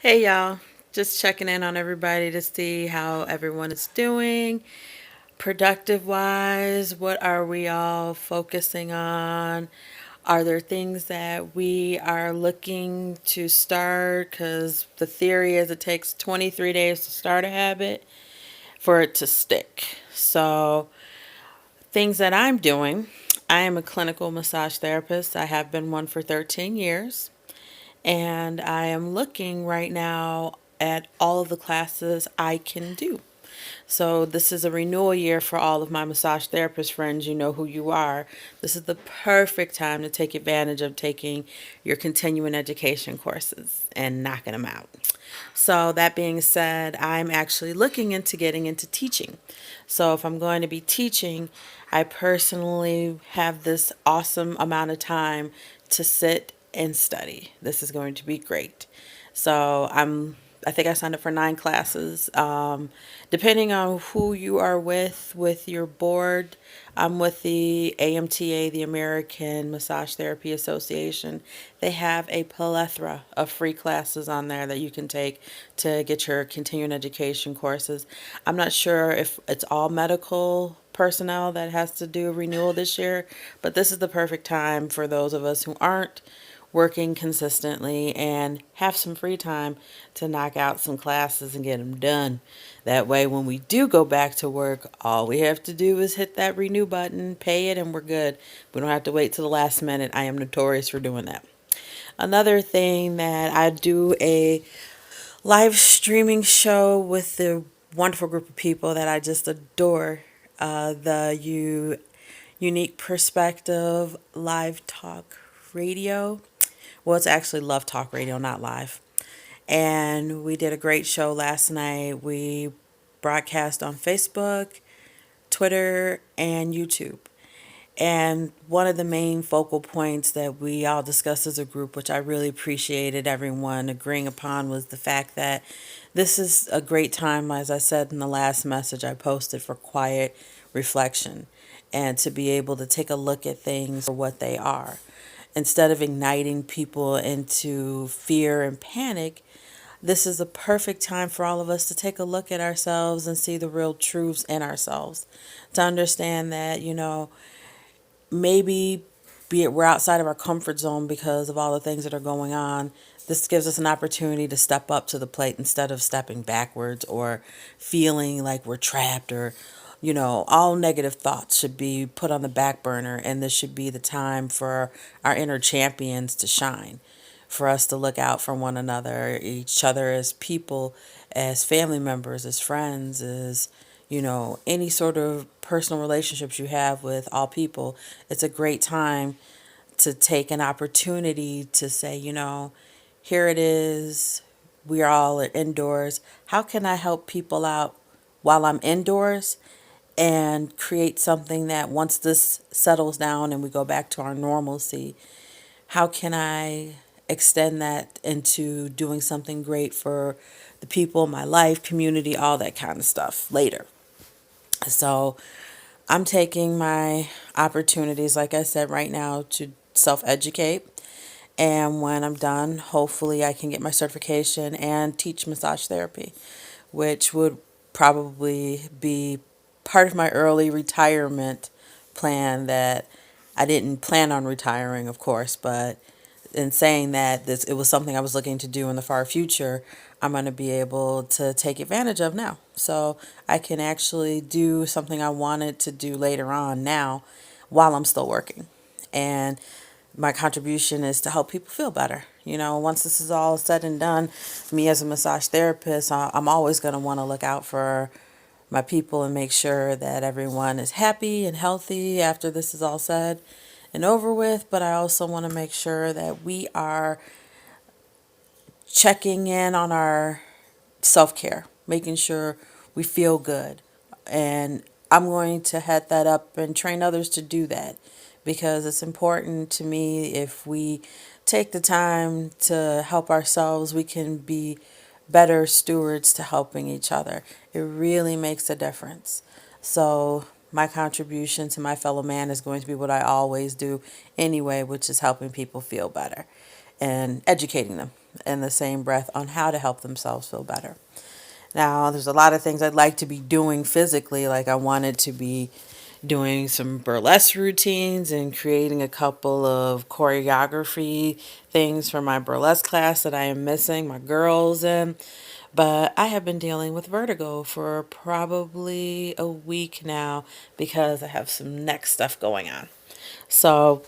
Hey y'all, just checking in on everybody to see how everyone is doing. Productive wise, what are we all focusing on? Are there things that we are looking to start? Because the theory is it takes 23 days to start a habit for it to stick. So, things that I'm doing, I am a clinical massage therapist. I have been one for 13 years. And I am looking right now at all of the classes I can do. So, this is a renewal year for all of my massage therapist friends. You know who you are. This is the perfect time to take advantage of taking your continuing education courses and knocking them out. So, that being said, I'm actually looking into getting into teaching. So, if I'm going to be teaching, I personally have this awesome amount of time to sit and study. This is going to be great. So, I think I signed up for 9 classes. Depending on who you are with your board, I'm with the AMTA, the American Massage Therapy Association. They have a plethora of free classes on there that you can take to get your continuing education courses. I'm not sure if it's all medical personnel that has to do a renewal this year, but this is the perfect time for those of us who aren't working consistently and have some free time to knock out some classes and get them done. That way, when we do go back to work, all we have to do is hit that renew button, pay it, and we're good. We don't have to wait till the last minute. I am notorious for doing that. Another thing that I do a live streaming show with the wonderful group of people that I just adore. The Unique Perspective Live Talk Radio. Well, it's actually Love Talk Radio, not live. And we did a great show last night. We broadcast on Facebook, Twitter, and YouTube. And one of the main focal points that we all discussed as a group, which I really appreciated everyone agreeing upon, was the fact that this is a great time, as I said in the last message I posted, for quiet reflection and to be able to take a look at things for what they are. Instead of igniting people into fear and panic, this is a perfect time for all of us to take a look at ourselves and see the real truths in ourselves. To understand that, maybe be it we're outside of our comfort zone because of all the things that are going on. This gives us an opportunity to step up to the plate instead of stepping backwards or feeling like we're trapped or all negative thoughts should be put on the back burner, and this should be the time for our inner champions to shine, for us to look out for one another, each other as people, as family members, as friends, as any sort of personal relationships you have with all people. It's a great time to take an opportunity to say, here it is. We are all indoors. How can I help people out while I'm indoors and create something that once this settles down and we go back to our normalcy, how can I extend that into doing something great for the people in my life, community, all that kind of stuff later? So I'm taking my opportunities, like I said, right now to self educate. And when I'm done, hopefully I can get my certification and teach massage therapy, which would probably be part of my early retirement plan. That I didn't plan on retiring, of course, but in saying that it was something I was looking to do in the far future, I'm going to be able to take advantage of now. So I can actually do something I wanted to do later on now while I'm still working. And my contribution is to help people feel better. Once this is all said and done, me as a massage therapist, I'm always going to want to look out for my people and make sure that everyone is happy and healthy after this is all said and over with. But I also want to make sure that we are checking in on our self care, making sure we feel good. And I'm going to head that up and train others to do that, because it's important to me. If we take the time to help ourselves, we can be better stewards to helping each other. It really makes a difference. So, my contribution to my fellow man is going to be what I always do anyway, which is helping people feel better and educating them. in the same breath on how to help themselves feel better. Now, there's a lot of things I'd like to be doing physically. Like, I wanted to be doing some burlesque routines and creating a couple of choreography things for my burlesque class that I am missing my girls in. But I have been dealing with vertigo for probably a week now because I have some neck stuff going on. So,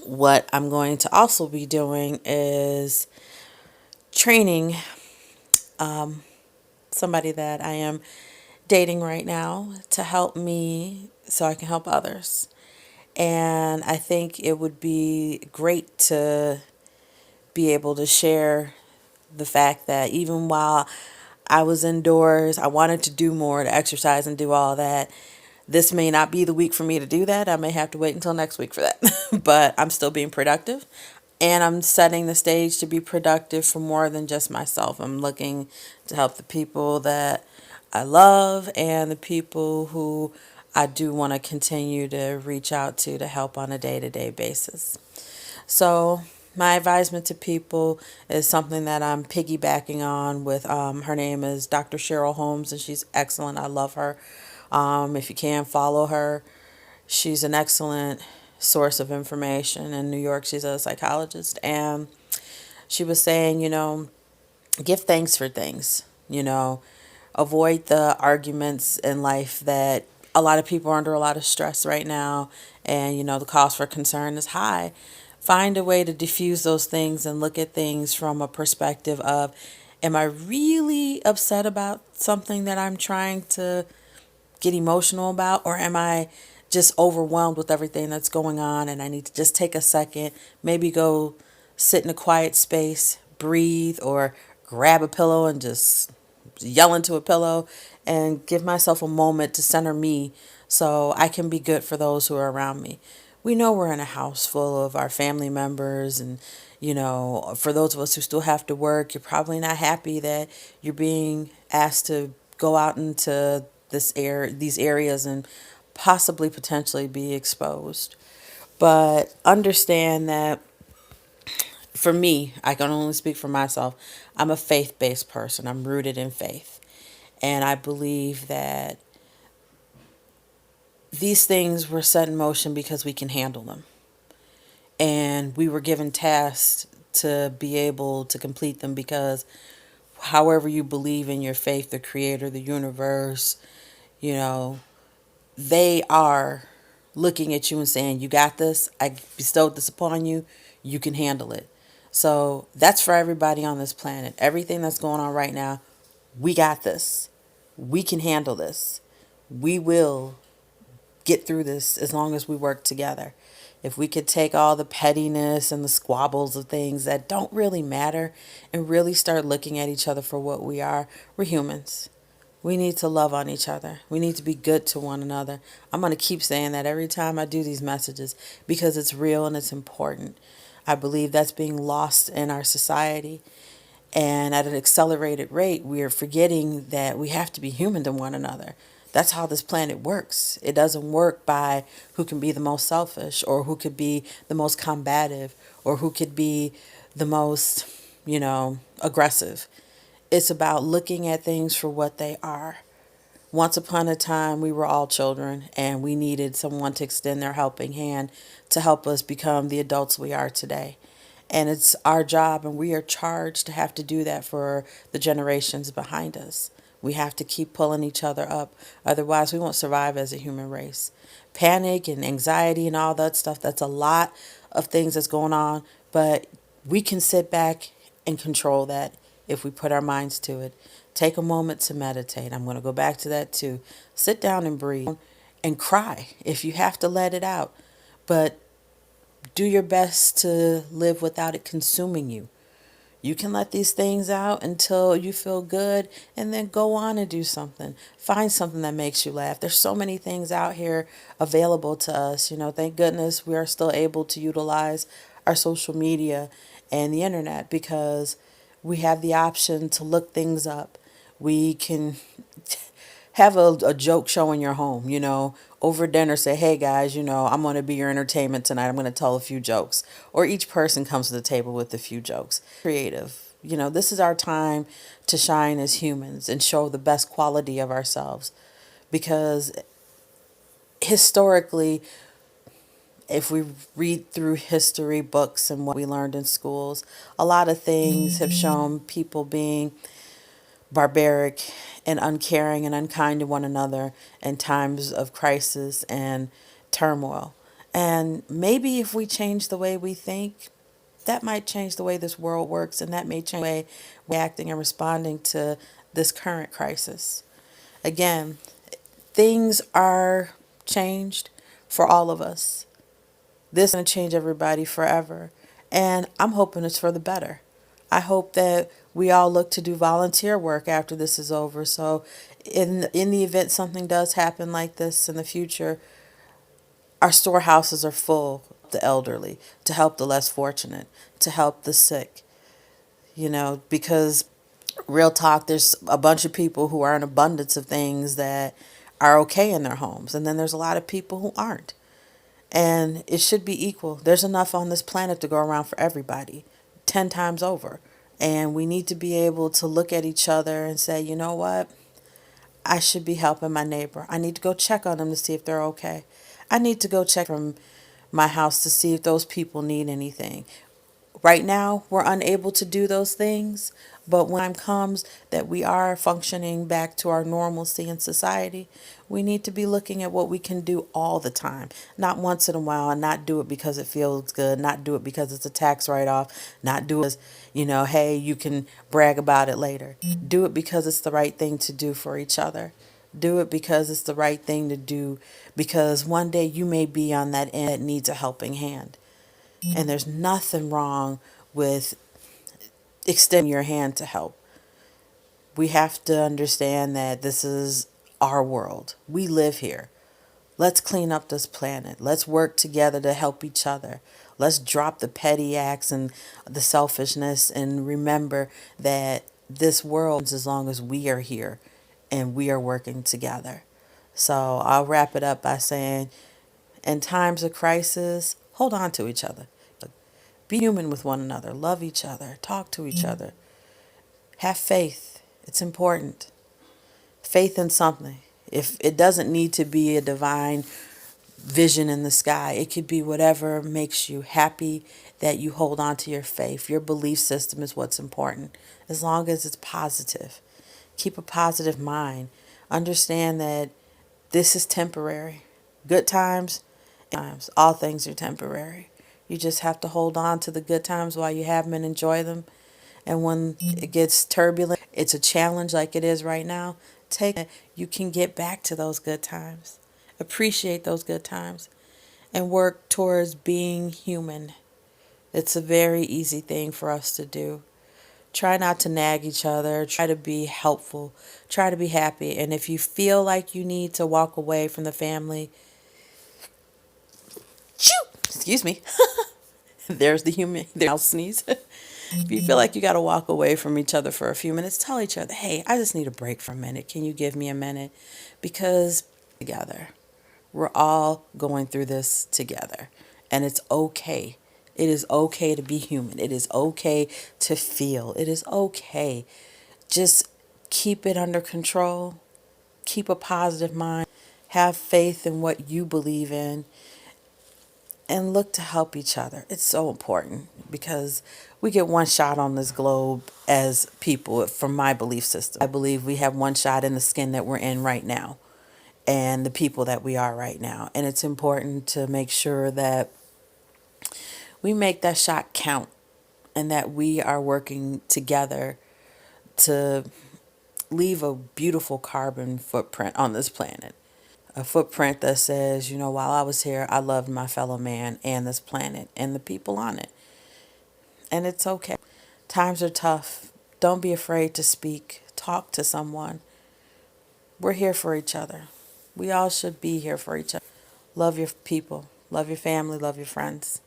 what I'm going to also be doing is training somebody that I am dating right now to help me so I can help others. And I think it would be great to be able to share the fact that even while I was indoors, I wanted to do more, to exercise and do all that. This may not be the week for me to do that. I may have to wait until next week for that. But I'm still being productive. And I'm setting the stage to be productive for more than just myself. I'm looking to help the people that I love and the people who I do want to continue to reach out to help on a day to day basis. So, my advisement to people is something that I'm piggybacking on with her name is Dr. Cheryl Holmes, and she's excellent. I love her. If you can, follow her. She's an excellent source of information. In New York, she's a psychologist. And she was saying, give thanks for things, avoid the arguments in life that a lot of people are under a lot of stress right now. And, the cause for concern is high. Find a way to diffuse those things and look at things from a perspective of, am I really upset about something that I'm trying to get emotional about, or am I just overwhelmed with everything that's going on and I need to just take a second, maybe go sit in a quiet space, breathe, or grab a pillow and just yell into a pillow and give myself a moment to center me so I can be good for those who are around me. We know we're in a house full of our family members, and for those of us who still have to work, you're probably not happy that you're being asked to go out into these areas and possibly potentially be exposed. But understand that for me, I can only speak for myself. I'm a faith-based person. I'm rooted in faith. And I believe that these things were set in motion because we can handle them. And we were given tasks to be able to complete them because however you believe in your faith, the creator, the universe, you know, they are looking at you and saying, you got this. I bestowed this upon you. You can handle it. So that's for everybody on this planet. Everything that's going on right now, we got this. We can handle this. We will get through this as long as we work together. If we could take all the pettiness and the squabbles of things that don't really matter and really start looking at each other for what we are, we're humans. We need to love on each other. We need to be good to one another. I'm going to keep saying that every time I do these messages because it's real and it's important. I believe that's being lost in our society. And at an accelerated rate, we are forgetting that we have to be human to one another. That's how this planet works. It doesn't work by who can be the most selfish or who could be the most combative or who could be the most, aggressive. It's about looking at things for what they are. Once upon a time, we were all children and we needed someone to extend their helping hand to help us become the adults we are today. And it's our job, and we are charged to have to do that for the generations behind us. We have to keep pulling each other up. Otherwise, we won't survive as a human race. Panic and anxiety and all that stuff, that's a lot of things that's going on. But we can sit back and control that if we put our minds to it. Take a moment to meditate. I'm going to go back to that too. Sit down and breathe and cry if you have to let it out. But do your best to live without it consuming you. You can let these things out until you feel good and then go on and do something. Find something that makes you laugh. There's so many things out here available to us. Thank goodness we are still able to utilize our social media and the internet because we have the option to look things up. We can have a joke show in your home, over dinner. Say, hey guys, I'm going to be your entertainment tonight. I'm going to tell a few jokes. Or each person comes to the table with a few jokes. Creative. This is our time to shine as humans and show the best quality of ourselves. Because historically, if we read through history books and what we learned in schools, a lot of things have shown people being barbaric and uncaring and unkind to one another in times of crisis and turmoil. And maybe if we change the way we think, that might change the way this world works, and that may change the way we're acting and responding to this current crisis. Again, things are changed for all of us. This is going to change everybody forever. And I'm hoping it's for the better. I hope that we all look to do volunteer work after this is over. So in the event something does happen like this in the future, our storehouses are full of the elderly, to help the less fortunate, to help the sick, because real talk, there's a bunch of people who are in abundance of things that are okay in their homes. And then there's a lot of people who aren't. And it should be equal. There's enough on this planet to go around for everybody, 10 times over. And we need to be able to look at each other and say, you know what? I should be helping my neighbor. I need to go check on them to see if they're okay. I need to go check from my house to see if those people need anything. Right now, we're unable to do those things, but when time comes that we are functioning back to our normalcy in society, we need to be looking at what we can do all the time, not once in a while, and not do it because it feels good, not do it because it's a tax write-off, not do it because, hey, you can brag about it later. Do it because it's the right thing to do for each other. Do it because it's the right thing to do, because one day you may be on that end that needs a helping hand. And there's nothing wrong with extending your hand to help. We have to understand that this is our world. We live here. Let's clean up this planet. Let's work together to help each other. Let's drop the petty acts and the selfishness and remember that this world is as long as we are here and we are working together. So I'll wrap it up by saying, in times of crisis, hold on to each other. Be human with one another. Love each other. Talk to each other. Have faith. It's important. Faith in something. If it doesn't need to be a divine vision in the sky, it could be whatever makes you happy, that you hold on to your faith. Your belief system is what's important, as long as it's positive. Keep a positive mind. Understand that this is temporary. Good times, all things are temporary. You just have to hold on to the good times while you have them and enjoy them. And when it gets turbulent, it's a challenge like it is right now. Take it. You can get back to those good times. Appreciate those good times and work towards being human. It's a very easy thing for us to do. Try not to nag each other. Try to be helpful. Try to be happy. And if you feel like you need to walk away from the family, excuse me. There's the human. I'll sneeze. If you feel like you got to walk away from each other for a few minutes, tell each other, hey, I just need a break for a minute. Can you give me a minute? Because together, we're all going through this together. And it's okay. It is okay to be human. It is okay to feel. It is okay. Just keep it under control. Keep a positive mind. Have faith in what you believe in, and look to help each other. It's so important because we get one shot on this globe as people. From my belief system, I believe we have one shot in the skin that we're in right now and the people that we are right now. And it's important to make sure that we make that shot count and that we are working together to leave a beautiful carbon footprint on this planet. A footprint that says, while I was here, I loved my fellow man and this planet and the people on it. And it's okay. Times are tough. Don't be afraid to speak. Talk to someone. We're here for each other. We all should be here for each other. Love your people. Love your family. Love your friends.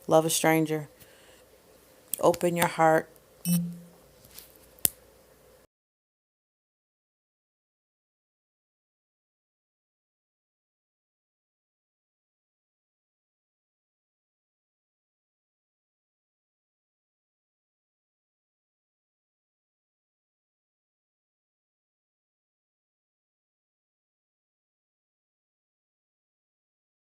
Love a stranger. Open your heart